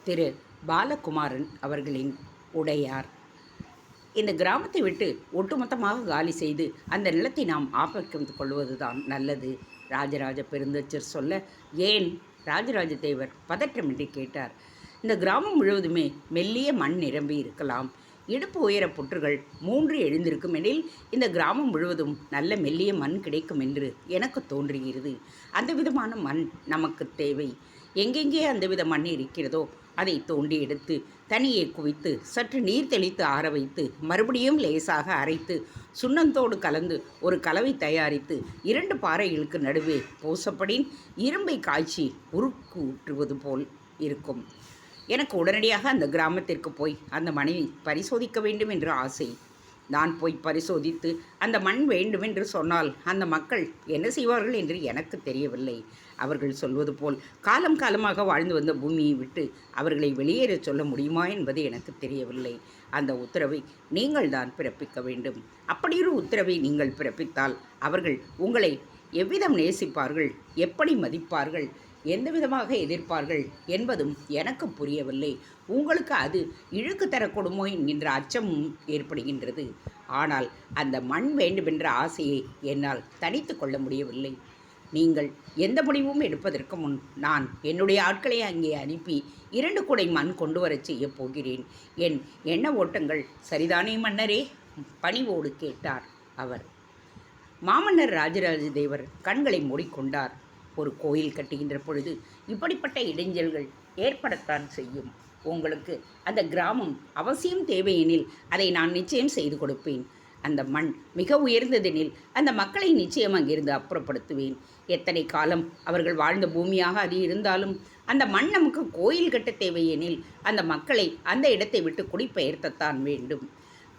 திரு பாலகுமாரன் அவர்களின் உடையார். இந்த கிராமத்தை விட்டு ஒட்டுமொத்தமாக காலி செய்து அந்த நிலத்தை நாம் ஆக்கிரமித்துக் கொள்வதுதான் நல்லது. ராஜராஜ பெருந்தச்சர் சொல்ல, ஏன்? ராஜராஜ தேவர் பதற்றமின்றி கேட்டார். இந்த கிராமம் முழுவதுமே மெல்லிய மண் நிரம்பி இருக்கலாம். இடுப்பு உயர புற்றுகள் 3 எழுந்திருக்கும் எனில் இந்த கிராமம் முழுவதும் நல்ல மெல்லிய மண் கிடைக்கும் என்று எனக்கு தோன்றுகிறது. அந்த விதமான மண் நமக்கு தேவை. எங்கெங்கே அந்த வித மண் இருக்கிறதோ அதை தோண்டி எடுத்து தனியே குவித்து சற்று நீர் தெளித்து ஆற வைத்து மறுபடியும் லேசாக அரைத்து சுண்ணத்தோடு கலந்து ஒரு கலவை தயாரித்து 2 பாறைகளுக்கு நடுவே பூசப்படின் இரும்பை காய்ச்சி உருக்கு ஊற்றுவது போல் இருக்கும். எனக்கு உடனடியாக அந்த கிராமத்திற்கு போய் அந்த மண்ணை பரிசோதிக்க வேண்டும் என்ற ஆசை. நான் போய் பரிசோதித்து அந்த மண் வேண்டுமென்று சொன்னால் அந்த மக்கள் என்ன செய்வார்கள் என்று எனக்கு தெரியவில்லை. அவர்கள் சொல்வது போல் காலம் காலமாக வாழ்ந்து வந்த பூமியை விட்டு அவர்களை வெளியேறச் சொல்ல முடியுமா என்பது எனக்கு தெரியவில்லை. அந்த உத்தரவை நீங்கள் தான் பிறப்பிக்க வேண்டும். அப்படியொரு உத்தரவை நீங்கள் பிறப்பித்தால் அவர்கள் உங்களை எவ்விதம் நேசிப்பார்கள், எப்படி மதிப்பார்கள், எந்த விதமாக எதிர்ப்பார்கள் என்பதும் எனக்கு புரியவில்லை. உங்களுக்கு அது இழுக்கு தரக்கூடுமோ என்கின்ற அச்சமும் ஏற்படுகின்றது. ஆனால் அந்த மண் வேண்டுமென்ற ஆசையை என்னால் தனித்து கொள்ள முடியவில்லை. நீங்கள் எந்த முடிவும் எடுப்பதற்கு முன் நான் என்னுடைய ஆட்களை அங்கே அனுப்பி 2 கூடை மண் கொண்டு வரச் செய்யப் போகிறேன். என் எண்ண ஓட்டங்கள் சரிதானே மன்னரே? பணிவோடு கேட்டார் அவர். மாமன்னர் ராஜராஜ தேவர் கண்களை மூடிக்கொண்டார். ஒரு கோயில் கட்டுகின்ற பொழுது இப்படிப்பட்ட இடைஞ்சல்கள் ஏற்படத்தான் செய்யும். உங்களுக்கு அந்த கிராமம் அவசியம் தேவையெனில் அதை நான் நிச்சயம் செய்து கொடுப்பேன். அந்த மண் மிக உயர்ந்ததெனில் அந்த மக்களை நிச்சயம் அங்கிருந்து அப்புறப்படுத்துவேன். எத்தனை காலம் அவர்கள் வாழ்ந்த பூமியாக அது இருந்தாலும் அந்த மண் நமக்கு கோயில் கட்ட தேவையெனில் அந்த மக்களை அந்த இடத்தை விட்டு குடிபெயர்த்தத்தான் வேண்டும்.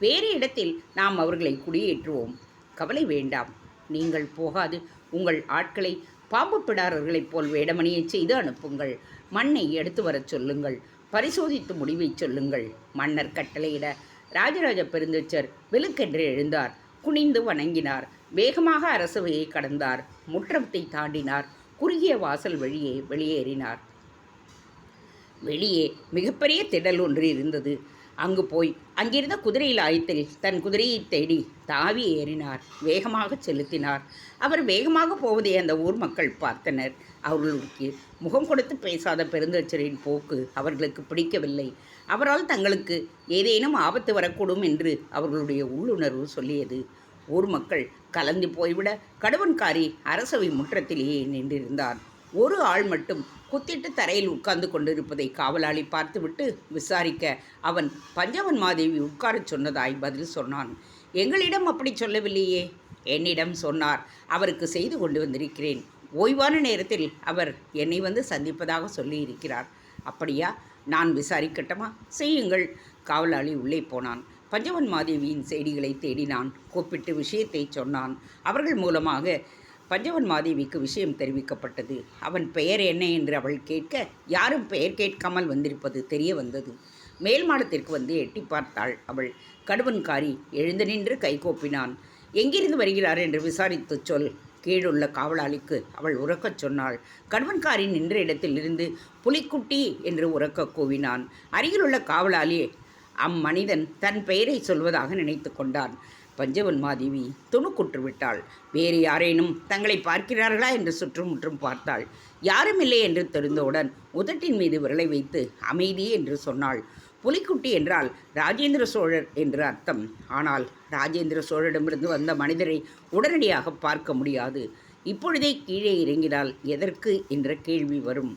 வேறு இடத்தில் நாம் அவர்களை குடியேற்றுவோம். கவலை வேண்டாம். நீங்கள் போகாது உங்கள் ஆட்களை பாம்பு பிடாரர்களைப் போல் வேடமணியை செய்து அனுப்புங்கள். மண்ணை எடுத்து வரச் சொல்லுங்கள். பரிசோதித்து முடிவை சொல்லுங்கள். மன்னர் கட்டளையிட ராஜராஜ பெருந்தச்சர் வெளுக்கென்று எழுந்தார். குனிந்து வணங்கினார். வேகமாக அரசவையை கடந்தார். முற்றத்தை தாண்டினார். குறுகிய வாசல் வழியே வெளியேறினார். வெளியே மிகப்பெரிய திடல் ஒன்று இருந்தது. அங்கு போய் அங்கிருந்த குதிரை லாயத்தில் தன் குதிரையை தேடி தாவி ஏறினார். வேகமாக செலுத்தினார். அவர் வேகமாக போவதை அந்த ஊர் மக்கள் பார்த்தனர். அவர்களுக்கு முகம் கொடுத்து பேசாத பெருந்தச்சரின் போக்கு அவர்களுக்கு பிடிக்கவில்லை. அவரால் தங்களுக்கு ஏதேனும் ஆபத்து வரக்கூடும் என்று அவர்களுடைய உள்ளுணர்வு சொல்லியது. ஊர் மக்கள் கலந்து போய்விட கடுவன்காரி அரசவை முற்றத்திலேயே நின்றிருந்தான். ஒரு ஆள் மட்டும் குத்திட்டு தரையில் உட்கார்ந்து கொண்டிருப்பதை காவலாளி பார்த்துவிட்டு விசாரிக்க அவன் பஞ்சவன் மாதேவி உட்காரச் சொன்னதாய் பதில் சொன்னான். எங்களிடம் அப்படி சொல்லவில்லையே. என்னிடம் சொன்னார். அவருக்கு செய்து கொண்டு வந்திருக்கிறேன். ஓய்வான நேரத்தில் அவர் என்னை வந்து சந்திப்பதாக சொல்லியிருக்கிறார். அப்படியா? நான் விசாரிக்கட்டுமா? செய்யுங்கள். காவலாளி உள்ளே போனான். பஞ்சவன் மாதேவியின் செய்திகளை தேடினான். கூப்பிட்டு விஷயத்தை சொன்னான். அவர்கள் மூலமாக பஞ்சவன் மாதேவிக்கு விஷயம் தெரிவிக்கப்பட்டது. அவன் பெயர் என்ன என்று அவள் கேட்க யாரும் பெயர் கேட்காமல் வந்திருப்பது தெரிய வந்தது. மேல் மாடத்திற்கு வந்து எட்டி பார்த்தாள் அவள். கடுவன்காரி எழுந்து நின்று கைகோப்பினான். எங்கிருந்து வருகிறார் என்று விசாரித்து சொல். கீழுள்ள காவலாளிக்கு அவள் உறக்கச் சொன்னாள். கடுவன்காரி நின்ற இடத்திலிருந்து புலிக்குட்டி என்று உறக்க கூவினான். அருகிலுள்ள காவலாளி அம்மனிதன் தன் பெயரை சொல்வதாக நினைத்து கொண்டான். பஞ்சவன் மாதேவி துணுக்குற்று விட்டாள். வேறு யாரேனும் தங்களை பார்க்கிறார்களா என்று சுற்றுமுற்றும் பார்த்தாள். யாரும் இல்லை என்று தெரிந்தவுடன் உதட்டின் மீது விரலை வைத்து அமைதி என்று சொன்னாள். புலிக்குட்டி என்றால் ராஜேந்திர சோழர் என்று அர்த்தம். ஆனால் ராஜேந்திர சோழரிடமிருந்து வந்த மனிதரை உடனடியாக பார்க்க முடியாது. இப்பொழுதே கீழே இறங்கினால் எதற்கு என்ற கேள்வி வரும்.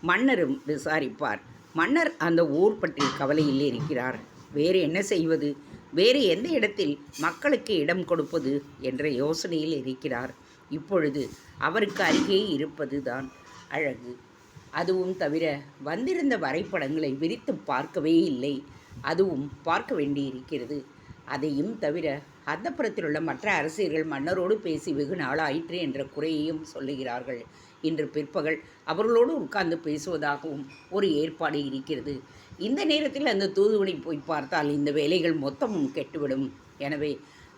மன்னரும் விசாரிப்பார். மன்னர் அந்த ஊர் பற்றி கவலையில் இருக்கிறார். வேறு என்ன செய்வது? வேறு எந்த இடத்தில் மக்களுக்கு இடம் கொடுப்பது என்ற யோசனையில் இருக்கிறார். இப்பொழுது அவருக்கு அருகே இருப்பது தான் அழகு. அதுவும் தவிர வந்திருந்த வரைபடங்களை விரித்து பார்க்கவே இல்லை. அதுவும் பார்க்க வேண்டியிருக்கிறது. அதையும் தவிர அந்தப்புறத்திலுள்ள மற்ற அரசியர்கள் மன்னரோடு பேசி வெகு நாளாயிற்று என்ற குறையையும் சொல்லுகிறார்கள். இன்று பிற்பகல் அவர்களோடு உட்கார்ந்து பேசுவதாகவும் ஒரு ஏற்பாடு இருக்கிறது. இந்த நேரத்தில் அந்த தூதுவனை போய் பார்த்தால் இந்த வேலைகள் மொத்தமும் கெட்டுவிடும். எனவே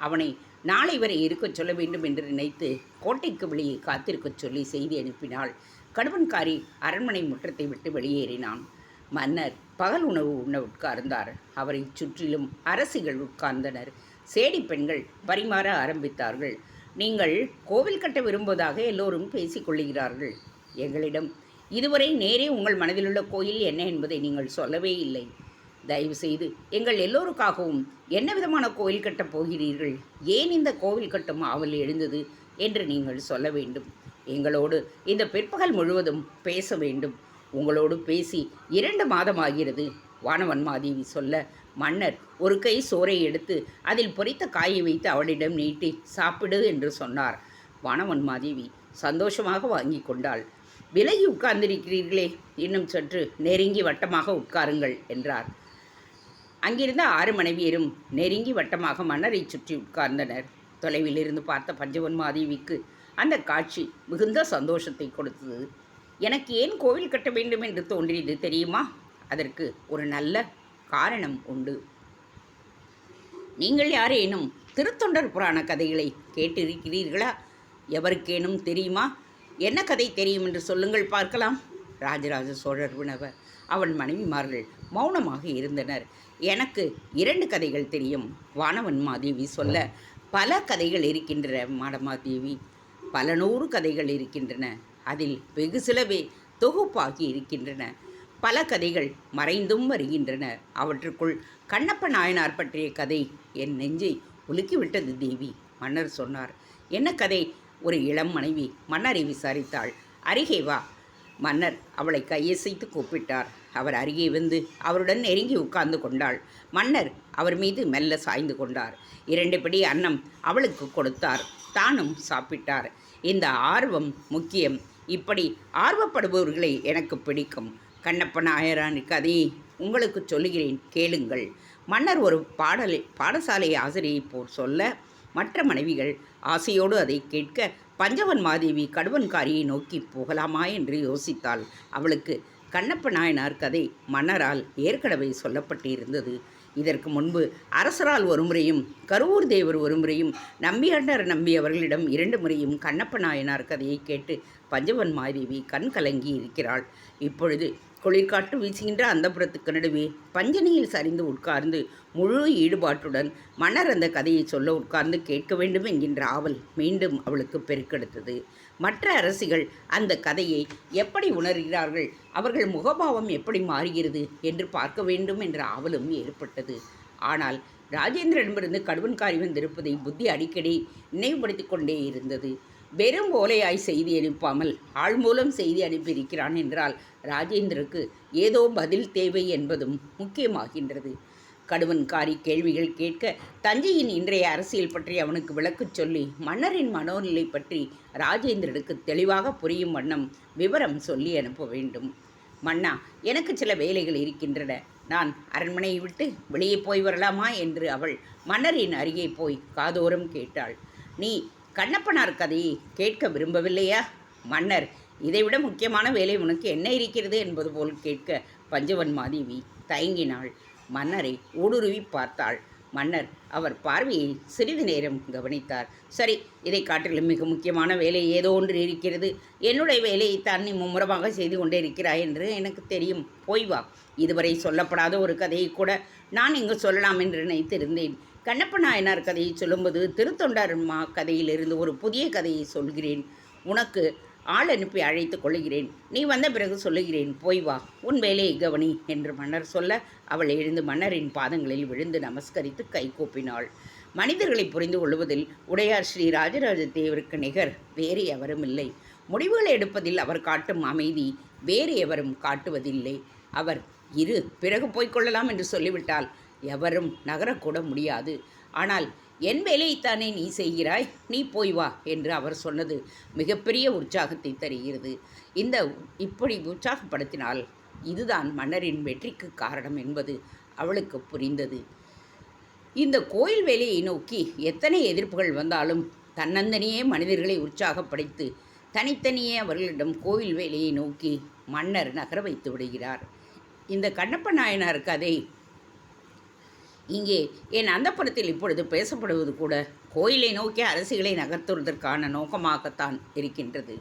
அவனை நாளை வரை இருக்கச் சொல்ல வேண்டும் என்று நினைத்து கோட்டைக்கு வெளியே காத்திருக்கச் சொல்லி செய்தி அனுப்பினாள். கடுவன்காரி அரண்மனை முற்றத்தை விட்டு வெளியேறினான். மன்னர் பகல் உணவு உண்ண உட்கார்ந்தார். அவரை சுற்றிலும் அரசிகள் உட்கார்ந்தனர். சேடி பெண்கள் பரிமாற ஆரம்பித்தார்கள். நீங்கள் கோவில் கட்ட விரும்புவதாக எல்லோரும் பேசிக் கொள்ளுகிறார்கள். எங்களிடம் இதுவரை நேரே உங்கள் மனதிலுள்ள கோயில் என்ன என்பதை நீங்கள் சொல்லவே இல்லை. தயவு செய்து எங்கள் எல்லோருக்காகவும் என்ன விதமான கோவில் கட்டப் போகிறீர்கள், ஏன் இந்த கோவில் கட்டும் ஆவல் எழுந்தது என்று நீங்கள் சொல்ல வேண்டும். எங்களோடு இந்த பிற்பகல் முழுவதும் பேச வேண்டும். உங்களோடு பேசி 2 மாதமாகிறது. வானவன்மாதேவி சொல்ல, மன்னர் ஒரு கை சோறை எடுத்து அதில் பொரித்த காயை வைத்து அவளிடம் நீட்டி சாப்பிடு என்று சொன்னார். வானவன்மாதேவி சந்தோஷமாக வாங்கி கொண்டாள். விலகி உட்கார்ந்திருக்கிறீர்களே, இன்னும் சற்று நெருங்கி வட்டமாக உட்காருங்கள் என்றார். அங்கிருந்த 6 மனைவியரும் நெருங்கி வட்டமாக மன்னரை சுற்றி உட்கார்ந்தனர். தொலைவில் இருந்து பார்த்த பஞ்சவன்மாதேவிக்கு அந்த காட்சி மிகுந்த சந்தோஷத்தை கொடுத்தது. எனக்கு ஏன் கோவில் கட்ட வேண்டும் என்று தோன்றியது தெரியுமா? அதற்கு ஒரு நல்ல காரணம் உண்டு. நீங்கள் யாரேனும் திருத்தொண்டர் புராண கதைகளை கேட்டிருக்கிறீர்களா? எவருக்கேனும் தெரியுமா? என்ன கதை தெரியும் என்று சொல்லுங்கள் பார்க்கலாம். ராஜராஜ சோழர் வினவ அவன் மனைவிமார்கள் மௌனமாக இருந்தனர். எனக்கு 2 கதைகள் தெரியும். வானவன்மாதேவி சொல்ல, பல கதைகள் இருக்கின்றன மாடமாதேவி, பல 100 கதைகள் இருக்கின்றன. அதில் வெகு சிலவே தொகுப்பாகி இருக்கின்றன. பல கதைகள் மறைந்தும் வருகின்றன. அவற்றுக்குள் கண்ணப்ப நாயனார் பற்றிய கதை என் நெஞ்சை உலுக்கிவிட்டது தேவி. மன்னர் சொன்னார். என்ன கதை? ஒரு இளம் மனைவி மன்னரை விசாரித்தாள். அருகே வா. மன்னர் அவளை கையசைத்து கூப்பிட்டார். அவர் அருகே வந்து அவருடன் நெருங்கி உட்கார்ந்து கொண்டாள். மன்னர் அவர் மீது மெல்ல சாய்ந்து கொண்டார். 2 பிடி அன்னம் அவளுக்கு கொடுத்தார். தானும் சாப்பிட்டார். இந்த ஆர்வம் முக்கியம். இப்படி ஆர்வப்படுபவர்களை எனக்கு பிடிக்கும். கண்ணப்ப நாயனாரின் கதையை உங்களுக்கு சொல்லுகிறேன், கேளுங்கள். மன்னர் ஒரு பாடசாலை ஆசிரியை போல் சொல்ல, மற்ற மனைவிகள் ஆசையோடு அதை கேட்க, பஞ்சவன்மாதேவி கடுவன்காரியை நோக்கி போகலாமா என்று யோசித்தாள். அவளுக்கு கண்ணப்ப நாயனார் கதை மன்னரால் ஏற்கனவே சொல்லப்பட்டிருந்தது. இதற்கு முன்பு அரசரால் ஒரு முறையும், கருவூர் தேவர் ஒரு முறையும், நம்பியாண்டர் நம்பி அவர்களிடம் 2 முறையும் கண்ணப்ப நாயனார் கதையை கேட்டு பஞ்சவன்மாதேவி கண் கலங்கி இருக்கிறாள். இப்பொழுது குளிர்காற்று வீசுகின்ற அந்தப்புறத்துக்கு நடுவே பஞ்சனையில் சரிந்து உட்கார்ந்து முழு ஈடுபாட்டுடன் மன்னர் அந்த கதையை சொல்ல உட்கார்ந்து கேட்க வேண்டும் என்கின்ற ஆவல் மீண்டும் அவளுக்கு பெருக்கெடுத்தது. மற்ற அரசிகள் அந்த கதையை எப்படி உணர்கிறார்கள், அவர்கள் முகபாவம் எப்படி மாறுகிறது என்று பார்க்க வேண்டும் என்ற ஆவலும் ஏற்பட்டது. ஆனால் ராஜேந்திரனிடமிருந்து கடுவன்காரி வந்திருப்பதை புத்தி அடிக்கடி நினைவுபடுத்தி கொண்டே இருந்தது. வெறும் ஓலையாய் செய்தி அனுப்பாமல் ஆள் மூலம் செய்தி அனுப்பியிருக்கிறான் என்றால் ராஜேந்திரருக்கு ஏதோ பதில் தேவை என்பதும் முக்கியமாகின்றது. கடுவன்காரி கேள்விகள் கேட்க, தஞ்சையின் இன்றைய அரசியல் பற்றி அவனுக்கு விளக்குச் சொல்லி மன்னரின் மனோநிலை பற்றி ராஜேந்திரனுக்கு தெளிவாக புரியும் வண்ணம் விவரம் சொல்லி அனுப்ப வேண்டும். மன்னா, எனக்கு சில வேலைகள் இருக்கின்றன. நான் அரண்மனையை விட்டு வெளியே போய் வரலாமா என்று அவள் மன்னரின் அருகே போய் காதோரம் கேட்டாள். நீ கண்ணப்பனார் கதையை கேட்க விரும்பவில்லையா? மன்னர், இதைவிட முக்கியமான வேலை உனக்கு என்ன இருக்கிறது என்பது போல் கேட்க பஞ்சவன்மாதேவி தயங்கினாள். மன்னரை ஊடுருவி பார்த்தாள். மன்னர் அவர் பார்வையை சிறிது நேரம் கவனித்தார். சரி, இதை காட்டிலும் மிக முக்கியமான வேலை ஏதோ ஒன்று இருக்கிறது. என்னுடைய வேலையை தான் நீ மும்முரமாக செய்து கொண்டே இருக்கிறாய் என்று எனக்கு தெரியும். போய் வா. இதுவரை சொல்லப்படாத ஒரு கதையை கூட நான் இங்கு சொல்லலாம் என்று நினைத்திருந்தேன். கண்ணப்ப நாயனார் கதையை சொல்லும்போது திருத்தொண்டர்மா கதையிலிருந்து ஒரு புதிய கதையை சொல்கிறேன். உனக்கு ஆள் அனுப்பி அழைத்து கொள்கிறேன். நீ வந்த பிறகு சொல்லுகிறேன். போய் வா, உன் வேலையை கவனி என்று மன்னர் சொல்ல, அவள் எழுந்து மன்னரின் பாதங்களில் விழுந்து நமஸ்கரித்து கை கூப்பினாள். மனிதர்களை புரிந்து கொள்வதில் உடையார் ஸ்ரீ ராஜராஜ தேவருக்கு நிகர் வேறு எவரும் இல்லை. முடிவுகளை எடுப்பதில் அவர் காட்டும் அமைதி வேறு எவரும் காட்டுவதில்லை. அவர் பிறகு போய்கொள்ளலாம் என்று சொல்லிவிட்டால் எவரும் நகரக்கூட முடியாது. ஆனால் என் வேலையைத்தானே நீ செய்கிறாய், நீ போய் வா என்று அவர் சொன்னது மிகப்பெரிய உற்சாகத்தை தருகிறது. இப்படி உற்சாகப்படுத்தினால் இதுதான் மன்னரின் வெற்றிக்கு காரணம் என்பது அவளுக்கு புரிந்தது. இந்த கோயில் வேலையை நோக்கி எத்தனை எதிர்ப்புகள் வந்தாலும் தன்னந்தனியே மனிதர்களை உற்சாகப்படுத்தி தனித்தனியே அவர்களிடம் கோவில் வேலையை நோக்கி மன்னர் நகர வைத்து விடுகிறார். இந்த கண்ணப்ப நாயனார் கதை இங்கே என் அந்தப்புறத்தில் இப்பொழுது பேசப்படுவது கூட கோயிலை நோக்கி அரசிகளை நகர்த்துவதற்கான நோக்கமாகத்தான் இருக்கின்றது.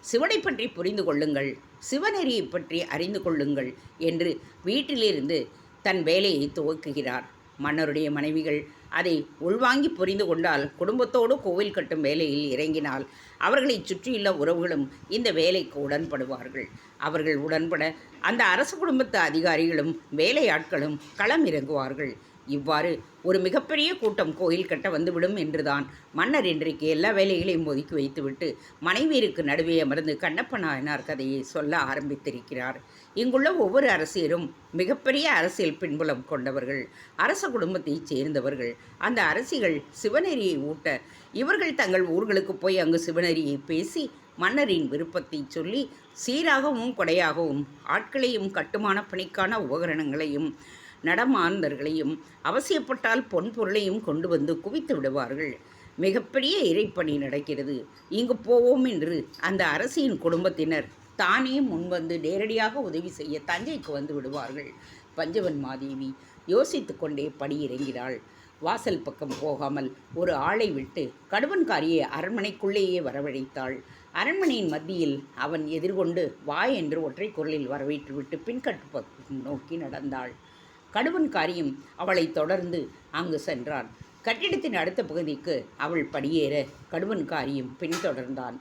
சிவனை பற்றி புரிந்து கொள்ளுங்கள், சிவநெறியை பற்றி அறிந்து கொள்ளுங்கள் என்று வீட்டிலிருந்து தன் வேலையை துவக்குகிறார். மன்னருடைய மனைவிகள் அதை உள்வாங்கி புரிந்து கொண்டால், குடும்பத்தோடு கோவில் கட்டும் வேலையில் இறங்கினால் அவர்களை சுற்றியுள்ள உறவுகளும் இந்த வேலைக்கு உடன்படுவார்கள். அவர்கள் உடன்பட அந்த அரச குடும்பத்து அதிகாரிகளும் வேலையாட்களும் களம் இறங்குவார்கள். இவ்வாறு ஒரு மிகப்பெரிய கூட்டம் கோயில் கட்ட வந்துவிடும் என்றுதான் மன்னர் இன்றைக்கு எல்லா வேலைகளையும் ஒதுக்கி வைத்துவிட்டு மனைவியருக்கு நடுவே அமர்ந்து கண்ணப்ப நாயனார் கதையை சொல்ல ஆரம்பித்திருக்கிறார். இங்குள்ள ஒவ்வொரு அரசியரும் மிகப்பெரிய அரசியல் பின்புலம் கொண்டவர்கள், அரச குடும்பத்தைச் சேர்ந்தவர்கள். அந்த அரசிகள் சிவநெறியை ஊட்ட இவர்கள் தங்கள் ஊர்களுக்கு போய் அங்கு சிவநெறியை பேசி மன்னரின் விருப்பத்தை சொல்லி சீராகவும் கொடையாகவும் ஆட்களையும் கட்டுமான பணிக்கான உபகரணங்களையும் நடமாந்தர்களையும் அவசியப்பட்டால் பொன் பொருளையும் கொண்டு வந்து குவித்து விடுவார்கள். மிகப்பெரிய இறைப்பணி நடக்கிறது. இங்கு போவோம் என்று அந்த அரசியின் குடும்பத்தினர் தானே முன்வந்து நேரடியாக உதவி செய்ய தஞ்சைக்கு வந்து விடுவார்கள். பஞ்சவன் மாதேவி யோசித்து கொண்டே படி இறங்கினாள். வாசல் பக்கம் போகாமல் ஒரு ஆளை விட்டு கடுவன்காரியை அரண்மனைக்குள்ளேயே வரவழைத்தாள். அரண்மனையின் மத்தியில் அவன் எதிர்கொண்டு வா என்று ஒற்றை குரலில் வரவேற்றுவிட்டு பின்கட்டு பக்கம் நோக்கி நடந்தாள். கடுவன்காரியும் அவளை தொடர்ந்து அங்கு சென்றான். கட்டிடத்தின் அடுத்த பகுதிக்கு அவள் படியேற கடுவன்காரியும் பின்தொடர்ந்தான்.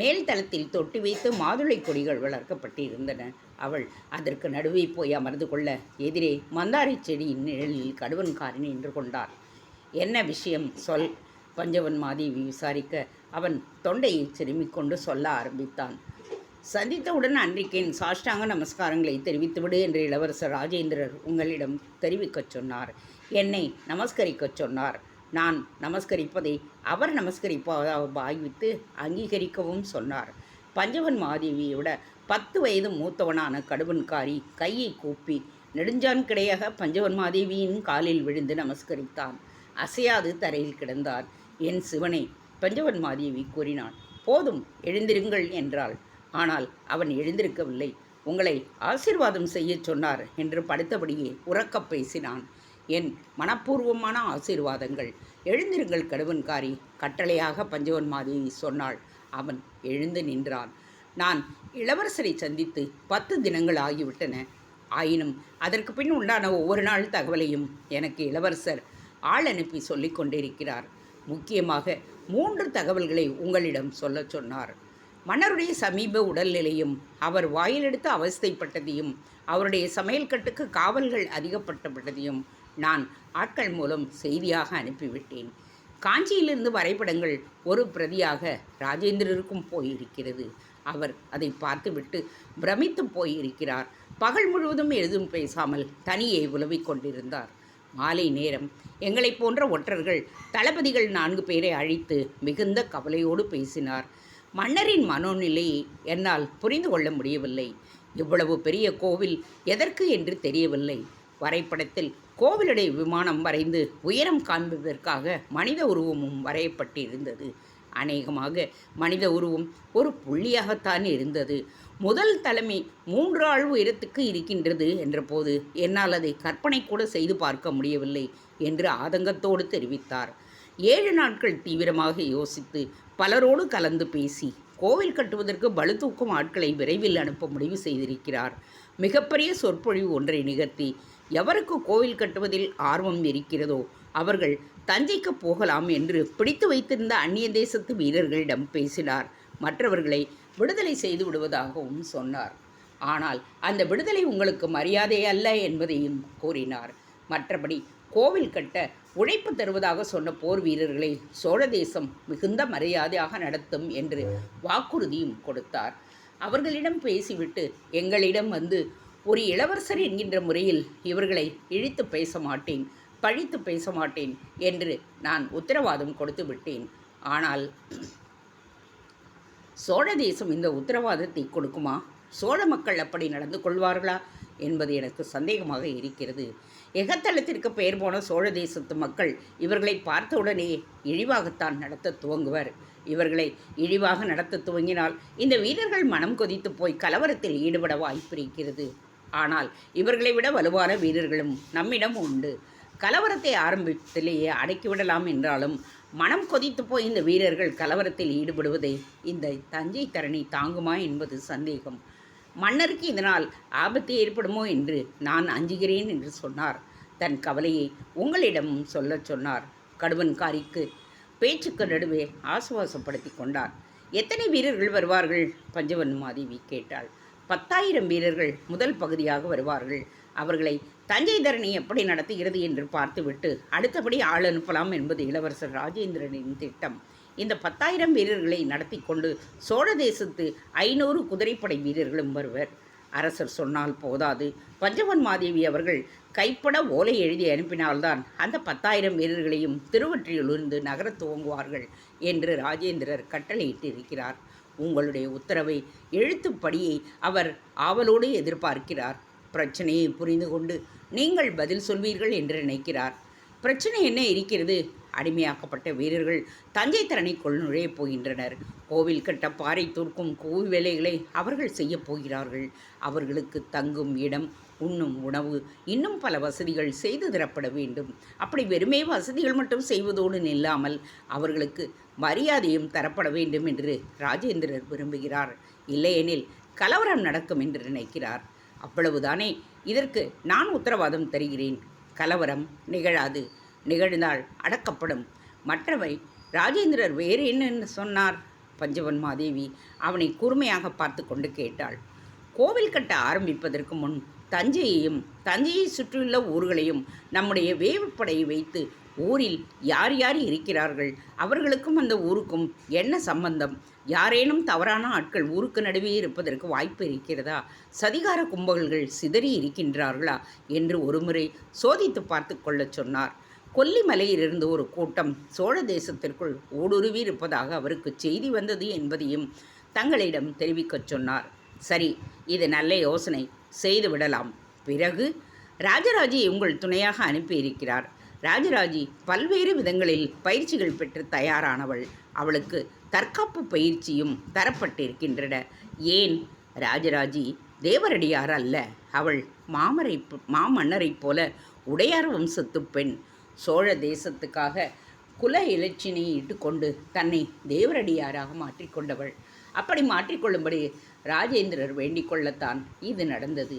மேல் தளத்தில் தொட்டி வைத்து மாதுளை கொடிகள் வளர்க்கப்பட்டிருந்தன. அவள் அதற்கு நடுவே போய் அமர்ந்து கொள்ள எதிரே மந்தாரை செடியின் நிழலில் கடுவன்காரி நின்று கொண்டான். என்ன விஷயம் சொல், பஞ்சவன் மாதேவி விசாரிக்க அவன் தொண்டையை சிறுமிக்கொண்டு சொல்ல ஆரம்பித்தான். சந்தித்தவுடன் அன்றைக்கு என் சாஷ்டாங்க நமஸ்காரங்களை தெரிவித்துவிடு என்று இளவரசர் ராஜேந்திரர் உங்களிடம் தெரிவிக்கச் சொன்னார். என்னை நமஸ்கரிக்கச் சொன்னார். நான் நமஸ்கரிப்பதை அவர் நமஸ்கரிப்பதாக பாவித்து அங்கீகரிக்கவும் சொன்னார். பஞ்சவன் மாதேவியை விட 10 வயது மூத்தவனான கடுவன்காரி கையை கூப்பி நெடுஞ்சான் கிடையாக பஞ்சவன் மாதேவியின் காலில் விழுந்து நமஸ்கரித்தான். அசையாது தரையில் கிடந்தார். என் சிவனை, பஞ்சவன் மாதேவி கூறினான். போதும், எழுந்திருங்கள் என்றாள். ஆனால் அவன் எழுந்திருக்கவில்லை. உங்களை ஆசீர்வாதம் செய்ய சொன்னார் என்று படுத்தபடியே உறக்கப் பேசினான். என் மனப்பூர்வமான ஆசீர்வாதங்கள். எழுந்திருங்கள் கடுவன்காரி, கட்டளையாக பஞ்சவன் மாதேவி சொன்னாள். அவன் எழுந்து நின்றான். நான் இளவரசரை சந்தித்து 10 தினங்கள் ஆகிவிட்டன. ஆயினும் அதற்கு பின் உண்டான ஒவ்வொரு நாள் தகவலையும் எனக்கு இளவரசர் ஆள் அனுப்பி சொல்லிக் கொண்டிருக்கிறார். முக்கியமாக 3 தகவல்களை உங்களிடம் சொல்லச் சொன்னார். மன்னருடைய சமீப உடல்நிலையும் அவர் வாயிலெடுத்து அவஸ்தைப்பட்டதையும் அவருடைய சமையல் கட்டுக்கு காவல்கள் அதிகப்பட்டப்பட்டதையும் நான் ஆட்கள் மூலம் செய்தியாக அனுப்பிவிட்டேன். காஞ்சியிலிருந்து வரைபடங்கள் ஒரு பிரதியாக ராஜேந்திரருக்கும் போயிருக்கிறது. அவர் அதை பார்த்துவிட்டு பிரமித்து போயிருக்கிறார். பகல் முழுவதும் எதுவும் பேசாமல் தனியே உலவிக் கொண்டிருந்தார். மாலை நேரம் எங்களைப் போன்ற ஒற்றர்கள் தளபதிகள் 4 பேரை அழைத்து மிகுந்த கவலையோடு பேசினார். மன்னரின் மனோநிலையை என்னால் புரிந்து கொள்ள முடியவில்லை. இவ்வளவு பெரிய கோவில் எதற்கு என்று தெரியவில்லை. வரைபடத்தில் கோவிலுடைய விமானம் வரைந்து உயரம் காண்பதற்காக மனித உருவமும் வரையப்பட்டிருந்தது. அநேகமாக மனித உருவம் ஒரு புள்ளியாகத்தான் இருந்தது. முதல் தலைமை 3 ஆள் உயரத்துக்கு இருக்கின்றது என்றபோது என்னால் அதை கற்பனை கூட செய்து பார்க்க முடியவில்லை என்று ஆதங்கத்தோடு தெரிவித்தார். 7 நாட்கள் தீவிரமாக யோசித்து பலரோடு கலந்து பேசி கோவில் கட்டுவதற்கு பளு தூக்கும் ஆட்களை விரைவில் அனுப்ப முடிவு செய்திருக்கிறார். மிகப்பெரிய சொற்பொழிவு ஒன்றை நிகழ்த்தி எவருக்கு கோவில் கட்டுவதில் ஆர்வம் இருக்கிறதோ அவர்கள் தஞ்சைக்கு போகலாம் என்று பிடித்து வைத்திருந்த அந்நிய தேசத்து வீரர்களிடம் பேசினார். மற்றவர்களை விடுதலை செய்து விடுவதாகவும் சொன்னார். ஆனால் அந்த விடுதலை உங்களுக்கு மரியாதை அல்ல என்பதையும் கூறினார். மற்றபடி கோவில் கட்ட உழைப்பு தருவதாக சொன்ன போர் வீரர்களை சோழ தேசம் மிகுந்த மரியாதையாக நடத்தும் என்று வாக்குறுதியும் கொடுத்தார். அவர்களிடம் பேசிவிட்டு எங்களிடம் வந்து ஒரு இளவரசர் என்கின்ற முறையில் இவர்களை இழித்து பேச மாட்டேன், பழித்து பேச மாட்டேன் என்று நான் உத்தரவாதம் கொடுத்து விட்டேன். ஆனால் சோழ தேசம் இந்த உத்தரவாதத்தை கொடுக்குமா? சோழ மக்கள் அப்படி நடந்து கொள்வார்களா என்பது எனக்கு சந்தேகமாக இருக்கிறது. எகத்தளத்திற்கு பெயர் போன சோழ தேசத்து மக்கள் இவர்களை பார்த்தவுடனே இழிவாகத்தான் நடத்த துவங்குவர். இவர்களை இழிவாக நடத்த துவங்கினால் இந்த வீரர்கள் மனம் கொதித்து போய் கலவரத்தில் ஈடுபட வாய்ப்பிருக்கிறது. ஆனால் இவர்களை விட வலுவான வீரர்களும் நம்மிடம் உண்டு. கலவரத்தை ஆரம்பத்திலேயே அடக்கிவிடலாம் என்றாலும் மனம் கொதித்து போய் இந்த வீரர்கள் கலவரத்தில் ஈடுபடுவதை இந்த தஞ்சை தரணி தாங்குமா என்பது சந்தேகம். மன்னருக்கு இதனால் ஆபத்து ஏற்படுமோ என்று நான் அஞ்சுகிறேன் என்று சொன்னார். தன் கவலையை உங்களிடமும் சொல்லச் சொன்னார். கடுவன்காரிக்கு பேச்சுக்கு நடுவே ஆசுவாசப்படுத்தி கொண்டார். எத்தனை வீரர்கள் வருவார்கள்? பஞ்சவன் மாதேவி கேட்டாள். 10,000 வீரர்கள் முதல் பகுதியாக வருவார்கள். அவர்களை தஞ்சை தரணி எப்படி நடத்துகிறது என்று பார்த்துவிட்டு அடுத்தபடி ஆள் அனுப்பலாம் என்பது இளவரசர் ராஜேந்திரனின் திட்டம். இந்த 10,000 வீரர்களை நடத்தி கொண்டு சோழ தேசத்து 500 குதிரைப்படை வீரர்களும் வருவர். அரசர் சொன்னால் போதாது. பஞ்சவன் மாதேவி அவர்கள் கைப்பட ஓலை எழுதி அனுப்பினால்தான் அந்த 10,000 வீரர்களையும் திருவொற்றியூரிலிருந்து நகரத் துவங்குவார்கள் என்று ராஜேந்திரர் கட்டளையிட்டிருக்கிறார். உங்களுடைய உத்தரவை எழுத்துப்படியை அவர் ஆவலோடு எதிர்பார்க்கிறார். பிரச்சனையை புரிந்து கொண்டு நீங்கள் பதில் சொல்வீர்கள் என்று நினைக்கிறார். பிரச்சனை என்ன இருக்கிறது? அடிமையாக்கப்பட்ட வீரர்கள் தஞ்சை தரணிக்குள் நுழையப் போகின்றனர். கோவில் கட்ட பாறை தூர்க்கும் கோவில் வேலைகளை அவர்கள் செய்யப் போகிறார்கள். அவர்களுக்கு தங்கும் இடம், உண்ணும் உணவு, இன்னும் பல வசதிகள் செய்து தரப்பட வேண்டும். அப்படி வெறுமே வசதிகள் மட்டும் செய்வதோடு நில்லாமல் அவர்களுக்கு மரியாதையும் தரப்பட வேண்டும் என்று ராஜேந்திரர் விரும்புகிறார். இல்லையெனில் கலவரம் நடக்கும் என்று நினைக்கிறார். அவ்வளவுதானே? இதற்கு நான் உத்தரவாதம் தருகிறேன். கலவரம் நிகழாது. நிகழ்ந்தால் அடக்கப்படும். மற்றவை ராஜேந்திரர் வேறு என்ன சொன்னார்? பஞ்சவன் மாதேவி அவனை கூர்மையாக பார்த்து கொண்டு கேட்டாள். கோவில் கட்ட ஆரம்பிப்பதற்கு முன் தஞ்சையையும் தஞ்சையை சுற்றியுள்ள ஊர்களையும் நம்முடைய வேவுப்படையை வைத்து ஊரில் யார் யார் இருக்கிறார்கள், அவர்களுக்கும் அந்த ஊருக்கும் என்ன சம்பந்தம், யாரேனும் தவறான ஆட்கள் ஊருக்கு நடுவே இருப்பதற்கு வாய்ப்பு இருக்கிறதா, சதிகார கும்பல்கள் சிதறி இருக்கின்றார்களா என்று ஒருமுறை சோதித்து பார்த்து கொள்ளச் சொன்னார். கொல்லிமலையிலிருந்து ஒரு கூட்டம் சோழ தேசத்திற்குள் ஊடுருவி இருப்பதாக அவருக்கு செய்தி வந்தது என்பதையும் தங்களிடம் தெரிவிக்கச் சொன்னார். சரி, இது நல்ல யோசனை, செய்து விடலாம். பிறகு ராஜராஜி உங்கள் துணையாக அனுப்பியிருக்கிறார். ராஜராஜி பல்வேறு விதங்களில் பயிற்சிகள் பெற்று தயாரானவள். அவளுக்கு தற்காப்பு பயிற்சியும் தரப்பட்டிருக்கின்றன. ஏன், ராஜராஜி தேவரடியார் அல்ல. அவள் மாமன்னரைப் போல உடையார் வம்சத்து பெண். சோழ தேசத்துக்காக குல இலச்சினை இட்டுக்கொண்டு தன்னை தேவரடியாராக மாற்றிக்கொண்டவள். அப்படி மாற்றிக்கொள்ளும்படி ராஜேந்திரர் வேண்டிக் கொள்ளத்தான் இது நடந்தது.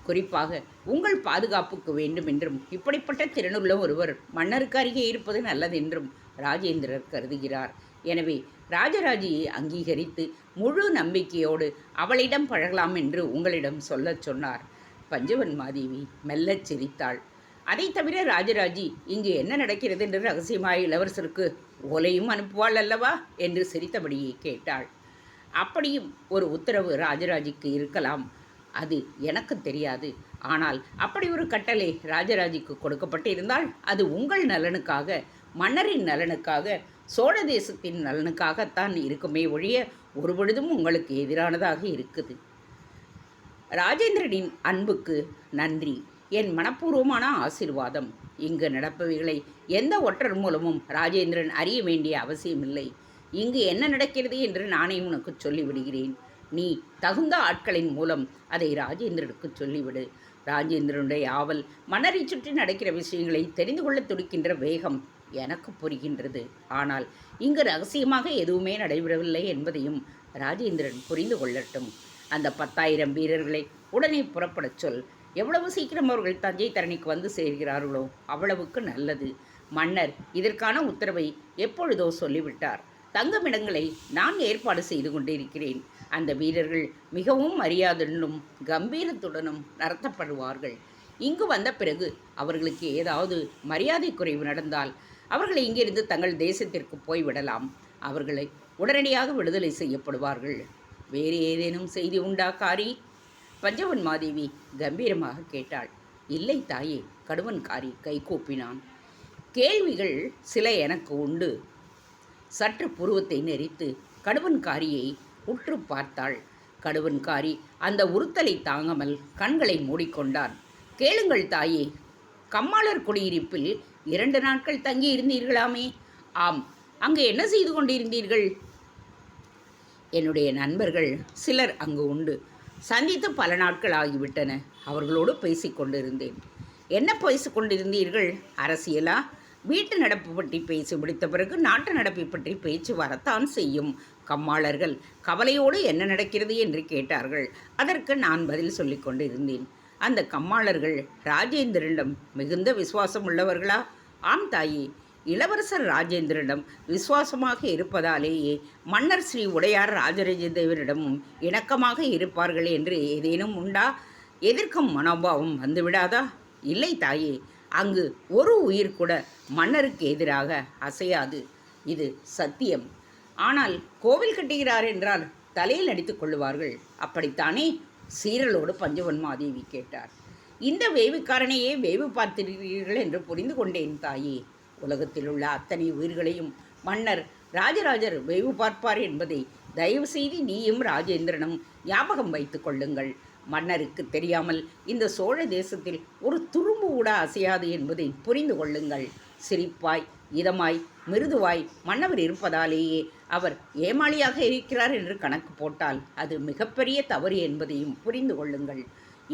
குறிப்பாக உங்கள் பாதுகாப்புக்கு வேண்டுமென்றும் இப்படிப்பட்ட திறனுள்ள ஒருவர் மன்னருக்கு அருகே இருப்பது நல்லதென்றும் ராஜேந்திரர் கருதுகிறார். எனவே ராஜராஜியை அங்கீகரித்து முழு நம்பிக்கையோடு அவளிடம் பழகலாம் என்று உங்களிடம் சொல்லச் சொன்னார். பஞ்சவன் மாதேவி மெல்லச் சிரித்தாள். அதை தவிர ராஜராஜி இங்கு என்ன நடக்கிறது என்று ரகசியமாய் இளவரசருக்கு ஓலையும் அனுப்புவாள் அல்லவா என்று சிரித்தபடியே கேட்டாள். அப்படியும் ஒரு உத்தரவு ராஜராஜிக்கு இருக்கலாம். அது எனக்கு தெரியாது. ஆனால் அப்படி ஒரு கட்டளை ராஜராஜிக்கு கொடுக்கப்பட்டிருந்தால் அது உங்கள் நலனுக்காக, மன்னரின் நலனுக்காக, சோழ தேசத்தின் நலனுக்காகத்தான் இருக்குமே ஒழிய ஒருபொழுதும் உங்களுக்கு எதிரானதாக இருக்குது. ராஜேந்திரனின் அன்புக்கு நன்றி. என் மனப்பூர்வமான ஆசீர்வாதம். இங்கு நடப்பவைகளை எந்த ஒற்றர் மூலமும் ராஜேந்திரன் அறிய வேண்டிய அவசியமில்லை. இங்கு என்ன நடக்கிறது என்று நானே உனக்கு சொல்லிவிடுகிறேன். நீ தகுந்த ஆட்களின் மூலம் அதை ராஜேந்திரனுக்கு சொல்லிவிடு. ராஜேந்திரனுடைய ஆவல், மன்னரை சுற்றி நடக்கிற விஷயங்களை தெரிந்து கொள்ள துடிக்கின்ற வேகம் எனக்கு புரிகின்றது. ஆனால் இங்கு ரகசியமாக எதுவுமே நடைபெறவில்லை என்பதையும் ராஜேந்திரன் புரிந்து கொள்ளட்டும். அந்த 10,000 வீரர்களை உடனே புறப்படச் சொல். எவ்வளவு சீக்கிரம் அவர்கள் தஞ்சை தரணிக்கு வந்து சேர்கிறார்களோ அவ்வளவுக்கு நல்லது. மன்னர் இதற்கான உத்தரவை எப்பொழுதோ சொல்லிவிட்டார். தங்குமிடங்களை நான் ஏற்பாடு செய்து கொண்டிருக்கிறேன். அந்த வீரர்கள் மிகவும் மரியாதையுடனும் கம்பீரத்துடனும் நடத்தப்படுவார்கள். இங்கு வந்த பிறகு அவர்களுக்கு ஏதாவது மரியாதை குறைவு நடந்தால் அவர்களை இங்கிருந்து தங்கள் தேசத்திற்கு போய்விடலாம். அவர்களை உடனடியாக விடுதலை செய்யப்படுவார்கள். வேறு ஏதேனும் செய்தி உண்டா காரி? பஞ்சவன் மாதேவி கம்பீரமாக கேட்டாள். இல்லை தாயே, கடுவன்காரி கைகூப்பினான். கேள்விகள் சில எனக்கு உண்டு. சற்று புருவத்தை நெறித்து கடுவன்காரியை உற்று பார்த்தாள். கடுவன்காரி அந்த உறுத்தலை தாங்காமல் கண்களை மூடிக்கொண்டான். கேளுங்கள் தாயே, கம்மாளர் குடியிருப்பில் 2 நாட்கள் தங்கி இருந்தீர்களாமே? ஆம். அங்கு என்ன செய்து கொண்டிருந்தீர்கள்? என்னுடைய நண்பர்கள் சிலர் அங்கு உண்டு. சந்தித்து பல நாட்கள் ஆகிவிட்டன. அவர்களோடு பேசிக்கொண்டிருந்தேன். என்ன பேசிக்கொண்டிருந்தீர்கள்? அரசியலா வீட்டு நடப்பு பற்றி பேசி முடித்த பிறகு நாட்டு நடப்பை பற்றி பேச்சு வரத்தான் செய்யும். கம்மாளர்கள் கவலையோடு என்ன நடக்கிறது என்று கேட்டார்கள். அதற்கு நான் பதில் சொல்லிக் கொண்டிருந்தேன். அந்த கம்மாளர்கள் ராஜேந்திரனிடம் மிகுந்த விசுவாசம் உள்ளவர்களா? ஆம் தாயே, இளவரசர் ராஜேந்திரனிடம் விசுவாசமாக இருப்பதாலேயே மன்னர் ஸ்ரீ உடையார் ராஜராஜதேவரிடமும் இணக்கமாக இருப்பார்கள் என்று ஏதேனும் உண்டா? எதிர்க்கும் மனோபாவம் வந்துவிடாதா? இல்லை தாயே, அங்கு ஒரு உயிர் கூட மன்னருக்கு எதிராக அசையாது. இது சத்தியம். ஆனால் கோவில் கட்டுகிறார் என்றால் தலையில் அடித்துக் கொள்ளுவார்கள், அப்படித்தானே? சீரலோடு பஞ்சவன்மாதேவி கேட்டார். இந்த வேவுக்காரனையே வேவு பார்த்திருக்கிறீர்கள் என்று புரிந்து கொண்டேன் தாயே. உலகத்தில் உள்ள அத்தனை உயிர்களையும் மன்னர் ராஜராஜர் வேவு பார்ப்பார் என்பதை தயவு செய்து நீயும் ராஜேந்திரனும் ஞாபகம் வைத்துக் கொள்ளுங்கள். மன்னருக்கு தெரியாமல் இந்த சோழ தேசத்தில் ஒரு துரும்பு கூட அசையாது என்பதை புரிந்து கொள்ளுங்கள். சிரிப்பாய், இதமாய், மிருதுவாய் மன்னவர் இருப்பதாலேயே அவர் ஏமாளியாக இருக்கிறார் என்று கணக்கு போட்டால் அது மிகப்பெரிய தவறு என்பதையும் புரிந்து கொள்ளுங்கள்.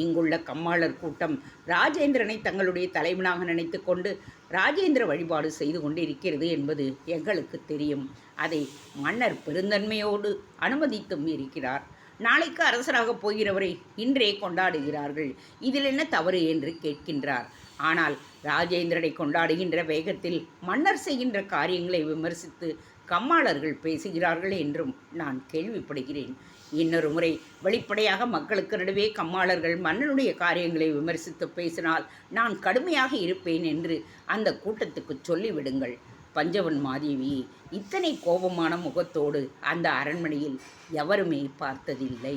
இங்குள்ள கம்மாளர் கூட்டம் ராஜேந்திரனை தங்களுடைய தலைவனாக நினைத்து கொண்டு ராஜேந்திர வழிபாடு செய்து கொண்டிருக்கிறது என்பது எங்களுக்கு தெரியும். அதை மன்னர் பெருந்தன்மையோடு அனுமதித்தும் இருக்கிறார். நாளைக்கு அரசராகப் போகிறவரை இன்றே கொண்டாடுகிறார்கள். இதில் என்ன தவறு என்று கேட்கின்றார். ஆனால் ராஜேந்திரனை கொண்டாடுகின்ற வேகத்தில் மன்னர் செய்கின்ற காரியங்களை விமர்சித்து கம்மாளர்கள் பேசுகிறார்கள் என்றும் நான் கேள்விப்படுகிறேன். இன்னொரு முறை வெளிப்படையாக மக்களுக்கு நடுவே கம்மாளர்கள் மன்னனுடைய காரியங்களை விமர்சித்து பேசினால் நான் கடுமையாக இருப்பேன் என்று அந்த கூட்டத்துக்கு சொல்லிவிடுங்கள். பஞ்சவன்மாதேவி இத்தனை கோபமான முகத்தோடு அந்த அரண்மனையில் எவருமே பார்த்ததில்லை.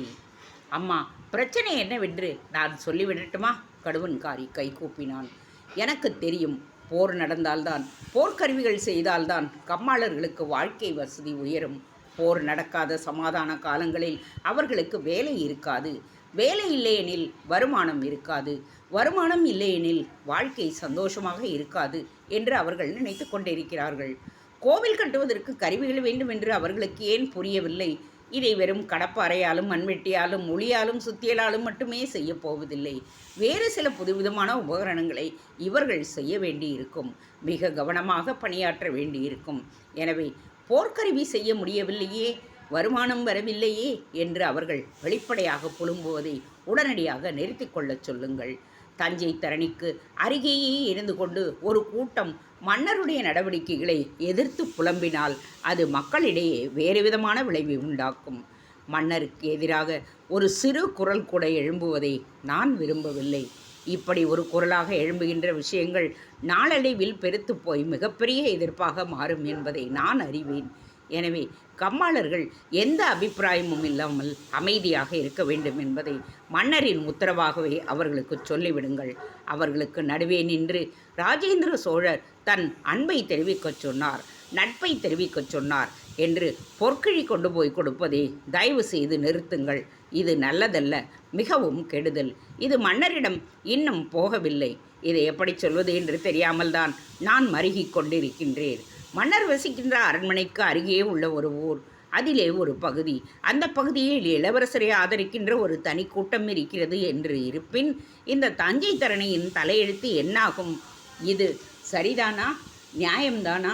அம்மா, பிரச்சனை என்னவென்று நான் சொல்லிவிடட்டுமா? கடுவன்காரி கைகூப்பினான். எனக்கு தெரியும். போர் நடந்தால்தான், போர்க்கருவிகள் செய்தால்தான் கம்மாளர்களுக்கு வாழ்க்கை வசதி உயரும். போர் நடக்காத சமாதான காலங்களில் அவர்களுக்கு வேலை இருக்காது. வேலை இல்லையெனில் வருமானம் இருக்காது. வருமானம் இல்லையெனில் வாழ்க்கை சந்தோஷமாக இருக்காது என்று அவர்கள் நினைத்து கொண்டிருக்கிறார்கள். கோவில் கட்டுவதற்கு கருவிகள் வேண்டும் என்று அவர்களுக்கு ஏன் புரியவில்லை? இதை வெறும் கடப்பாறையாலும் மண்வெட்டியாலும் ஒளியாலும் சுத்தியலாலும் மட்டுமே செய்ய போவதில்லை. வேறு சில புதுவிதமான உபகரணங்களை இவர்கள் செய்ய வேண்டியிருக்கும். மிக கவனமாக பணியாற்ற வேண்டியிருக்கும். எனவே போர்க்கருவி செய்ய முடியவில்லையே, வருமானம் வரவில்லையே என்று அவர்கள் வெளிப்படையாக புலம்புவதை உடனடியாக நிறுத்தி கொள்ளச் சொல்லுங்கள். தஞ்சை தரணிக்கு அருகேயே இருந்து கொண்டு ஒரு கூட்டம் மன்னருடைய நடவடிக்கைகளை எதிர்த்து புலம்பினால் அது மக்களிடையே வேறு விதமான விளைவை உண்டாக்கும். மன்னருக்கு எதிராக ஒரு சிறு குரல் கூட எழும்புவதை நான் விரும்பவில்லை. இப்படி ஒரு குரலாக எழும்புகின்ற விஷயங்கள் நாளடைவில் பெருத்து போய் மிகப்பெரிய எதிர்ப்பாக மாறும் என்பதை நான் அறிவேன். எனவே கம்மாளர்கள் எந்த அபிப்பிராயமும் இல்லாமல் அமைதியாக இருக்க வேண்டும் என்பதை மன்னரின் உத்தரவாகவே அவர்களுக்கு சொல்லிவிடுங்கள். அவர்களுக்கு நடுவே நின்று ராஜேந்திர சோழர் தன் அன்பை தெரிவிக்கச் சொன்னார், நட்பை தெரிவிக்கச் சொன்னார் என்று பொற்கிழி கொண்டு போய் கொடுப்பதை தயவு செய்து நிறுத்துங்கள். இது நல்லதல்ல, மிகவும் கெடுதல். இது மன்னரிடம் இன்னும் போகவில்லை. இதை எப்படி சொல்வது என்று தெரியாமல் தான் நான் மருகிக் கொண்டிருக்கின்றேன். மன்னர் வசிக்கின்ற அரண்மனைக்கு அருகே உள்ள ஒரு ஊர், அதிலே ஒரு பகுதி, அந்த பகுதியில் இளவரசரை ஆதரிக்கின்ற ஒரு தனி கூட்டம் இருக்கிறது என்று இருப்பின் இந்த தஞ்சை தரணியின் தலையெழுத்து என்னாகும்? இது சரிதானா? நியாயம்தானா?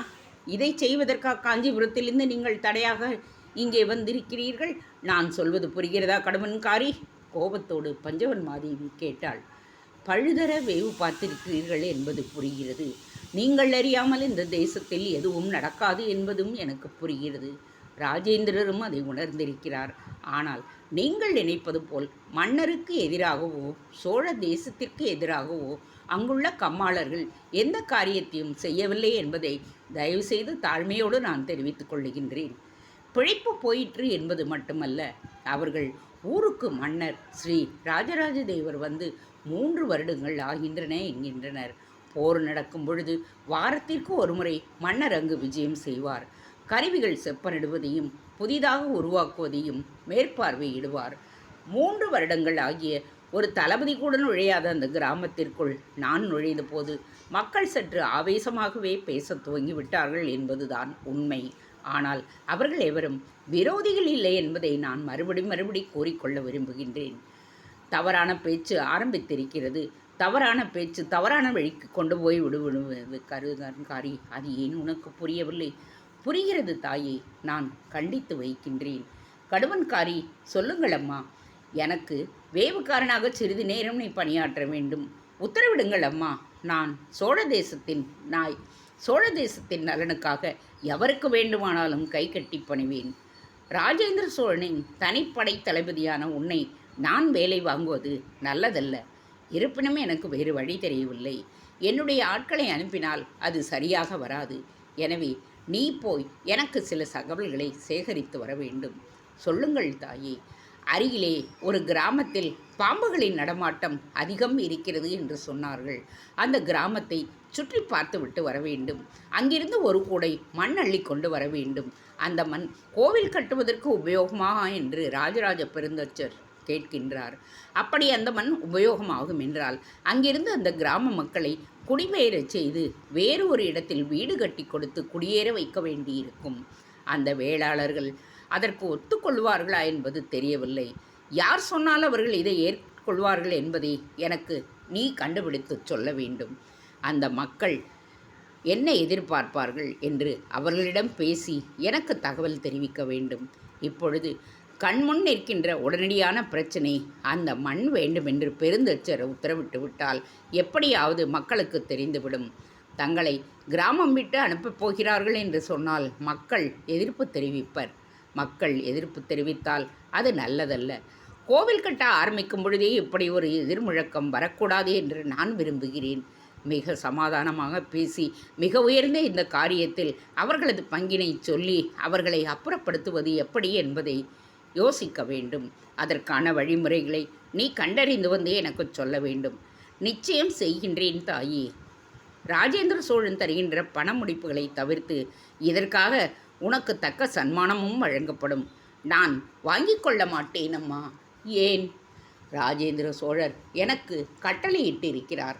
இதை செய்வதற்காக காஞ்சிபுரத்திலிருந்து நீங்கள் தடையாக இங்கே வந்திருக்கிறீர்கள்? நான் சொல்வது புரிகிறதா கடுவன்காரி? கோபத்தோடு பஞ்சவன்மாதேவி கேட்டாள். பழுதர வேவு பார்த்திருக்கிறீர்கள் என்பது புரிகிறது. நீங்கள் அறியாமல் இந்த தேசத்தில் எதுவும் நடக்காது என்பதும் எனக்கு புரிகிறது. ராஜேந்திரரும் அதை உணர்ந்திருக்கிறார். ஆனால் நீங்கள் நினைப்பது போல் மன்னருக்கு எதிராகவோ சோழ தேசத்திற்கு எதிராகவோ அங்குள்ள கம்மாளர்கள் எந்த காரியத்தையும் செய்யவில்லை என்பதை தயவுசெய்து தாழ்மையோடு நான் தெரிவித்துக் கொள்ளுகின்றேன். பிழைப்பு போயிற்று என்பது மட்டுமல்ல, அவர்கள் ஊருக்கு மன்னர் ஸ்ரீ ராஜராஜ தேவர் வந்து 3 வருடங்கள் ஆகின்றன என்கின்றனர். போர் நடக்கும் பொழுது வாரத்திற்கு ஒரு முறை மன்னர் அங்கு விஜயம் செய்வார். கருவிகள் செப்பனிடுவதையும் புதிதாக உருவாக்குவதையும் மேற்பார்வையிடுவார். 3 வருடங்கள் ஆகிய ஒரு தளபதி கூட நுழையாத அந்த கிராமத்திற்குள் நான் நுழைந்த போது மக்கள் சற்று ஆவேசமாகவே பேசத் துவங்கிவிட்டார்கள் என்பதுதான் உண்மை. ஆனால் அவர்கள் எவரும் விரோதிகள் இல்லை என்பதை நான் மறுபடி கூறிக்கொள்ள விரும்புகின்றேன். தவறான பேச்சு ஆரம்பித்திருக்கிறது. தவறான பேச்சு தவறான வழிக்கு கொண்டு போய் விடுவிடுவது கருதன்காரி. அது ஏன் உனக்கு புரியவில்லை? புரிகிறது தாயே, நான் கண்டித்து வைக்கின்றேன். கடுவன்காரி, சொல்லுங்கள் அம்மா. எனக்கு வேவுக்காரனாக சிறிது நேரம் நீ பணியாற்ற வேண்டும். உத்தரவிடுங்கள் அம்மா. நான் சோழ தேசத்தின் நாய். சோழ தேசத்தின் நலனுக்காக எவருக்கு வேண்டுமானாலும் கை கட்டி பணிவேன். ராஜேந்திர சோழனின் தனிப்படை தளபதியான உன்னை நான் வேலை வாங்குவது நல்லதல்ல. இருப்பினும் எனக்கு வேறு வழி தெரியவில்லை. என்னுடைய ஆட்களை அனுப்பினால் அது சரியாக வராது. எனவே நீ போய் எனக்கு சில தகவல்களை சேகரித்து வர வேண்டும். சொல்லுங்கள் தாயே. அருகிலே ஒரு கிராமத்தில் பாம்புகளின் நடமாட்டம் அதிகம் இருக்கிறது என்று சொன்னார்கள். அந்த கிராமத்தை சுற்றி பார்த்துவிட்டு வர வேண்டும். அங்கிருந்து ஒரு கூடை மண் அள்ளி கொண்டு வர வேண்டும். அந்த மண் கோவில் கட்டுவதற்கு உபயோகமா என்று ராஜராஜ பெருந்தச்சர் கேட்கின்றார். அப்படி அந்த மண் உபயோகமாகும் என்றால் அங்கிருந்து அந்த கிராம மக்களை குடிபெயரச் செய்து வேறு ஒரு இடத்தில் வீடு கட்டி கொடுத்து குடியேற வைக்க வேண்டியிருக்கும். அந்த வேளாளர்கள் அதற்கு ஒத்துக்கொள்வார்களா என்பது தெரியவில்லை. யார் சொன்னால் அவர்கள் இதை ஏற்கொள்வார்கள் என்பதை எனக்கு நீ கண்டுபிடித்து சொல்ல வேண்டும். அந்த மக்கள் என்ன எதிர்பார்ப்பார்கள் என்று அவர்களிடம் பேசி எனக்கு தகவல் தெரிவிக்க வேண்டும். இப்பொழுது கண்முன் நிற்கின்ற உடனடியான பிரச்சனை அந்த மண் வேண்டுமென்று பெருந்தச்சர் உத்தரவிட்டு விட்டால் எப்படியாவது மக்களுக்கு தெரிந்துவிடும். தங்களை கிராமம் விட்டு அனுப்பப் போகிறார்கள் என்று சொன்னால் மக்கள் எதிர்ப்பு தெரிவிப்பர். மக்கள் எதிர்ப்பு தெரிவித்தால் அது நல்லதல்ல. கோவில் கட்ட ஆரம்பிக்கும் பொழுதே இப்படி ஒரு எதிர்முழக்கம் வரக்கூடாது என்று நான் விரும்புகிறேன். மிக சமாதானமாக பேசி மிக உயர்ந்த இந்த காரியத்தில் அவர்களது பங்கினை சொல்லி அவர்களை அப்புறப்படுத்துவது எப்படி என்பதை யோசிக்க வேண்டும். அதற்கான வழிமுறைகளை நீ கண்டறிந்து வந்து எனக்கு சொல்ல வேண்டும். நிச்சயம் செய்கின்றேன் தாயே. ராஜேந்திர சோழன் தருகின்ற பண முடிப்புகளை தவிர்த்து இதற்காக உனக்கு தக்க சன்மானமும் வழங்கப்படும். நான் வாங்கிக் கொள்ள மாட்டேன் அம்மா. ஏன்? ராஜேந்திர சோழர் எனக்கு கட்டளையிட்டு இருக்கிறார்.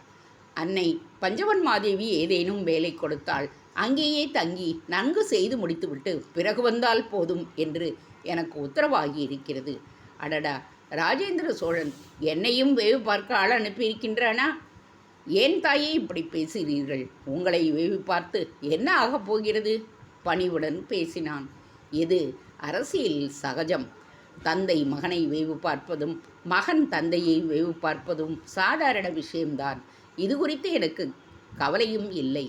அன்னை பஞ்சவன் மாதேவி ஏதேனும் வேலை கொடுத்தால் அங்கேயே தங்கி நன்கு செய்து முடித்துவிட்டு பிறகு வந்தால் போதும் என்று எனக்கு உத்தரவாகி இருக்கிறது. அடடா, ராஜேந்திர சோழன் என்னையும் வேவு பார்க்க ஆள் அனுப்பியிருக்கின்றானா? ஏன் தாயே இப்படி பேசுகிறீர்கள்? உங்களை வேவு பார்த்து என்ன ஆகப் போகிறது? பணிவுடன் பேசினான். இது அரசியலில் சகஜம். தந்தை மகனை வேவு பார்ப்பதும் மகன் தந்தையை வேவு பார்ப்பதும் சாதாரண விஷயம்தான். இது குறித்து எனக்கு கவலையும் இல்லை.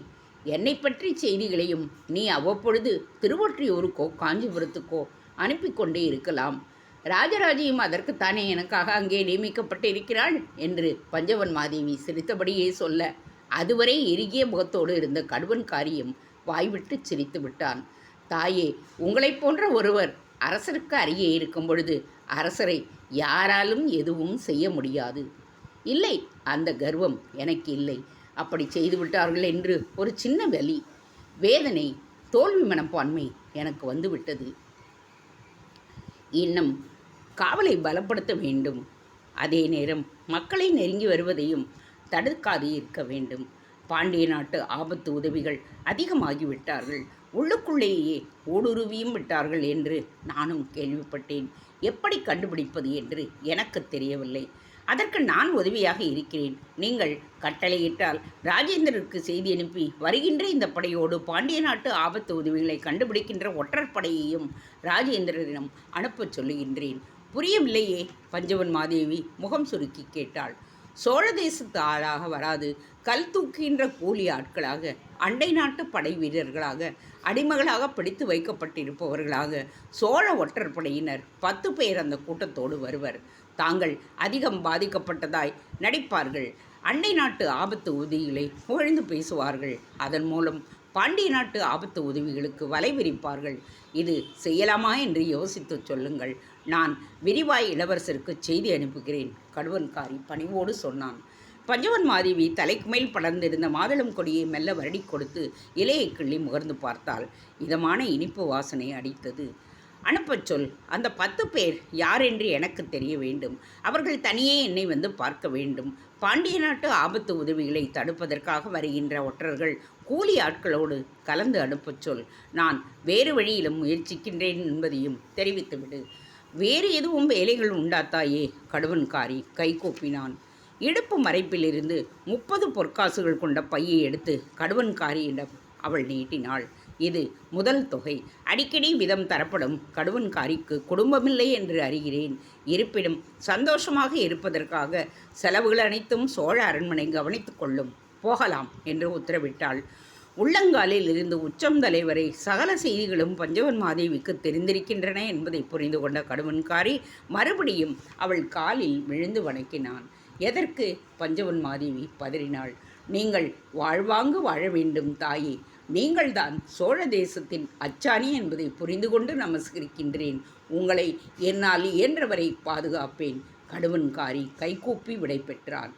என்னை பற்றி செய்திகளையும் நீ அவ்வப்பொழுது திருவொற்றியூருக்கோ காஞ்சிபுரத்துக்கோ அனுப்பி கொண்டே இருக்கலாம். ராஜராஜையும் அதற்குத்தானே எனக்காக அங்கே நியமிக்கப்பட்டிருக்கிறாள் என்று பஞ்சவன் மாதேவி சிரித்தபடியே சொல்ல, அதுவரை இறுகிய முகத்தோடு இருந்த கடுவன்காரியும் வாய்விட்டு சிரித்து விட்டான். தாயே, உங்களைப் போன்ற ஒருவர் அரசருக்கு அருகே இருக்கும் பொழுது அரசரை யாராலும் எதுவும் செய்ய முடியாது. இல்லை, அந்த கர்வம் எனக்கு இல்லை. அப்படி செய்துவிட்டார்கள் என்று ஒரு சின்ன வலி, வேதனை, தோல்வி மனப்பான்மை எனக்கு வந்துவிட்டது. இன்னும் காவலை பலப்படுத்த வேண்டும். அதே நேரம் மக்களை நெருங்கி வருவதையும் தடுக்காது இருக்க வேண்டும். பாண்டிய நாட்டு ஆபத்து உதவிகள் அதிகமாகிவிட்டார்கள். உள்ளுக்குள்ளேயே ஊடுருவியும் விட்டார்கள் என்று நானும் கேள்விப்பட்டேன். எப்படி கண்டுபிடிப்பது என்று எனக்கு தெரியவில்லை. அதற்கு நான் உதவியாக இருக்கிறேன். நீங்கள் கட்டளையிட்டால் ராஜேந்திரருக்கு செய்தி அனுப்பி வருகின்ற இந்த படையோடு பாண்டிய நாட்டு ஆபத்து உதவிகளை கண்டுபிடிக்கின்ற ஒற்றர் படையையும் ராஜேந்திரனிடம் அனுப்பச் சொல்லுகின்றேன். புரியவில்லையே? பஞ்சவன் மாதேவி முகம் சுருக்கி கேட்டாள். சோழ தேசத்து ஆளாக வராது, கல் தூக்குகின்ற கூலி ஆட்களாக, அண்டை நாட்டு படை வீரர்களாக, அடிமகளாக பிடித்து வைக்கப்பட்டிருப்பவர்களாக சோழ ஒற்றர் படையினர் 10 பேர் அந்த கூட்டத்தோடு வருவர். தாங்கள் அதிகம் பாதிக்கப்பட்டதாய் நடிப்பார்கள். அண்டை நாட்டு ஆபத்து உதவிகளை புகழ்ந்து பேசுவார்கள். அதன் மூலம் பாண்டிய நாட்டு ஆபத்து உதவிகளுக்கு வலை விரிப்பார்கள். இது செய்யலாமா என்று யோசித்து சொல்லுங்கள். நான் விரிவாய் இளவரசருக்கு செய்தி அனுப்புகிறேன். கடுவன்காரி பணிவோடு சொன்னான். பஞ்சவன் மாதேவி தலைக்கு மேல் படர்ந்திருந்த மாதுளம் கொடியை மெல்ல வருடி கொடுத்து இலையை கிள்ளி முகர்ந்து பார்த்தால் இதமான இனிப்பு வாசனை அடித்தது. அனுப்பச் சொல். அந்த 10 பேர் யார் என்று எனக்கு தெரிய வேண்டும். அவர்கள் தனியே என்னை வந்து பார்க்க வேண்டும். பாண்டிய நாட்டு ஆபத்து உதவிகளை தடுப்பதற்காக வருகின்ற ஒற்றர்கள் கூலி ஆட்களோடு கலந்து அனுப்பச் சொல். நான் வேறு வழியிலும் முயற்சிக்கின்றேன் என்பதையும் தெரிவித்துவிடு. வேறு எதுவும் வேலைகள் உண்டாத்தாயே? கடுவன்காரி கை கூப்பினான். இடுப்பு மறைப்பிலிருந்து 30 பொற்காசுகள் கொண்ட பையை எடுத்து கடுவன்காரியிடம் அவள் நீட்டினாள். இது முதல் தொகை. அடிக்கடி விதம் தரப்படும் கடுவன்காரிக்கு குடும்பமில்லை என்று அறிகிறேன். இருப்பினும் சந்தோஷமாக இருப்பதற்காக செலவுகள் அனைத்தும் சோழ அரண்மனை கவனித்துக் கொள்ளும். போகலாம் என்று உத்தரவிட்டாள். உள்ளங்காலில் இருந்து உச்சம் தலை வரை சகல செய்திகளும் பஞ்சவன் மாதேவிக்கு தெரிந்திருக்கின்றன என்பதை புரிந்து கொண்ட கடுவன்காரி மறுபடியும் அவள் காலில் விழுந்து வணங்கினான். எதற்கு? பஞ்சவன் மாதேவி பதறினாள். நீங்கள் வாழ்வாங்கு வாழ வேண்டும் தாயே. நீங்கள்தான் சோழ தேசத்தின் அச்சாணி என்பதை புரிந்து கொண்டு நமஸ்கரிக்கின்றேன். உங்களை என்னால் இயன்றவரை பாதுகாப்பேன். கடுவன்காரி கைகூப்பி விடை பெற்றான்.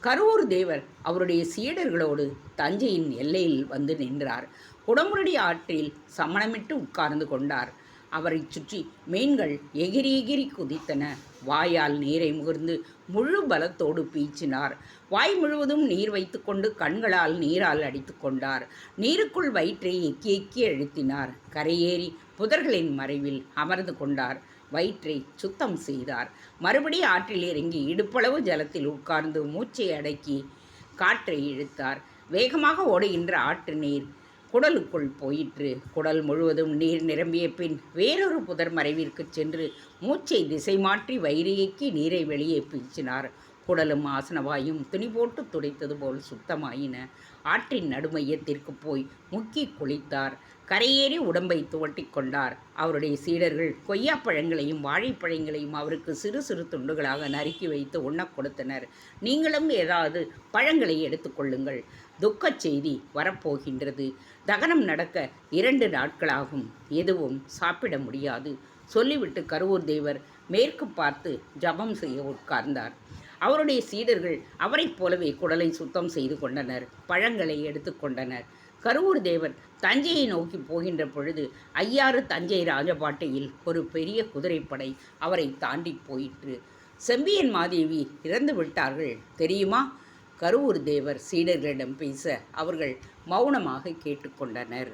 கருவூர் தேவர் அவருடைய சீடர்களோடு தஞ்சையின் எல்லையில் வந்து நின்றார். குடமுருடி ஆற்றில் சமணமிட்டு உட்கார்ந்து கொண்டார். அவரை சுற்றி மீன்கள் எகிரி எகிரி குதித்தன. வாயால் நீரை முகர்ந்து முழு பலத்தோடு பீச்சினார். வாய் முழுவதும் நீர் வைத்துக்கொண்டு கண்களால் நீரால் அடித்து கொண்டார். நீருக்குள் வயிற்றை எக்கி எக்கி அழுத்தினார். கரையேறி புதர்களின் மறைவில் அமர்ந்து கொண்டார். வயிற்றை சுத்தம் செய்தார். மறுபடி ஆற்றில் இறங்கி இடுப்பளவு ஜலத்தில் உட்கார்ந்து மூச்சை அடக்கி காற்றை இழுத்தார். வேகமாக ஓடுகின்ற ஆற்று நீர் குடலுக்குள் போயிற்று. குடல் முழுவதும் நீர் நிரம்பிய பின் வேறொரு புதர் மறைவிற்கு சென்று மூச்சை திசை மாற்றி வயிறையக்கி நீரை வெளியே பீச்சினார். குடலும் ஆசனவாயும் துணி போட்டு துடைத்தது போல் சுத்தமாயின. ஆற்றின் நடுமையத்திற்கு போய் முக்கி குளித்தார். கரையேறி உடம்பை துவட்டி கொண்டார். அவருடைய சீடர்கள் கொய்யாப்பழங்களையும் வாழைப்பழங்களையும் அவருக்கு சிறு சிறு துண்டுகளாக நறுக்கி வைத்து உண்ணக் கொடுத்தனர். நீங்களும் ஏதாவது பழங்களை எடுத்துக்கொள்ளுங்கள். துக்கச் செய்தி வரப்போகின்றது. தகனம் நடக்க 2 நாட்களாகும். எதுவும் சாப்பிட முடியாது. சொல்லிவிட்டு கருவூர் தேவர் மேற்கு பார்த்து ஜபம் செய்ய உட்கார்ந்தார். அவருடைய சீடர்கள் அவரைப் போலவே குடலை சுத்தம் செய்து கொண்டனர். பழங்களை எடுத்துக்கொண்டனர். கருவூர் தேவர் தஞ்சையை நோக்கி போகின்ற பொழுது ஐயாறு தஞ்சை ராஜபாட்டையில் ஒரு பெரிய குதிரைப்படை அவரை தாண்டி போயிற்று. செம்பியன் மாதேவி இறந்து விட்டார்கள் தெரியுமா? கருவூர் தேவர் சீடர்களிடம் பேச அவர்கள் மௌனமாக கேட்டுக்கொண்டனர்.